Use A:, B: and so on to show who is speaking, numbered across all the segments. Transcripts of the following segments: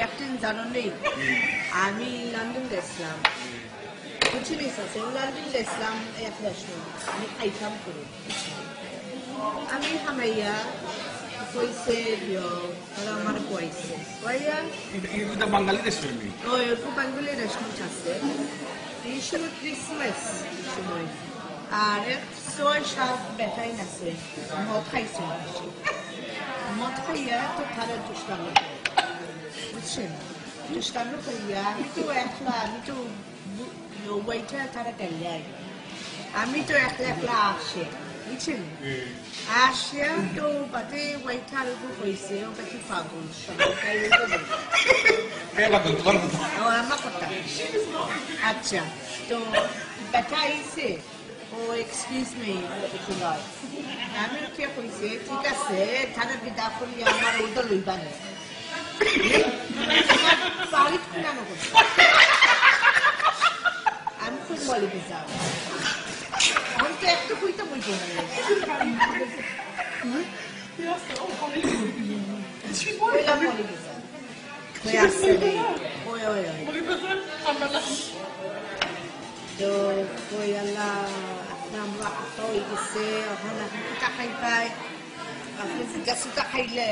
A: একদিন জানো নেই আমি লন্ডন গেছিলাম বুঝলি লন্ডন গেছিলাম একটার সময় আমি খাইতাম করে আমি হামাইয়া কইছে ওরা আমার কইছে
B: বাঙালি রেস্টুরেন্ট
A: ওই বাঙালি রেস্টুরেন্ট আছে এই সময় ক্রিসমাস সময় আর 6-7 বেটাইন আছে মদ খাইছে মদ খাইয়া তো তারা দুষ্টানো বুঝছেন দুষ্টানো করিয়া আমি তো একলা আমি তো ওইটা তারা গেলে আমি তো একলা আসে বুঝছেন আসিয়া তো বাদে ওইটার হয়েছে ও বাকি পাগল আমার কথা আচ্ছা তো বেটা আইসে ও এক্সকিউজ মি আমি কে কইছে ঠিক আছে তারা বিদা করি আমার ওটা লইবা না পারিত কিনা করছে আমি খুব বলে বিজা আমি তো একটু কইতে বলবো না তো কই আল্লাহ আমরা হয়ে গেছে ওখানে টাকাই পাই আপনি গাছটা খাইলে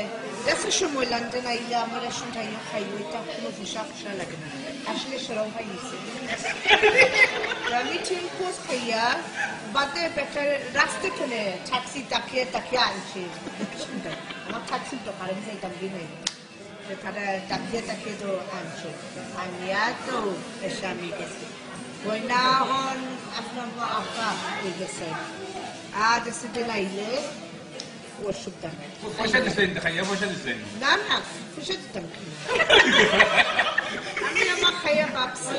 A: গাছের সময় লন্ডন আইলে আমার রেশনটাই খাইব এটা কোনো ফুসা লাগে না আসলে সেরকম খাইছে আমি ঠিক পোস্ট খাইয়া বাদে পেটের রাস্তা ফেলে ট্যাক্সি তাকিয়ে আনছি আমার ট্যাক্সি তো কারেন্ট যাইতাম কি নাই তারা তাকিয়ে তো আনছে আনিয়া তো এসে আমি গেছি ওই না হন আপনার আপা হয়ে গেছে আর এসে দিন আইলে ওষুধটা
B: পয়সা দিচ্ছেন খাইয়া পয়সা দিচ্ছেন
A: না পয়সা দিতাম আমি আমার খাইয়া ভাবছি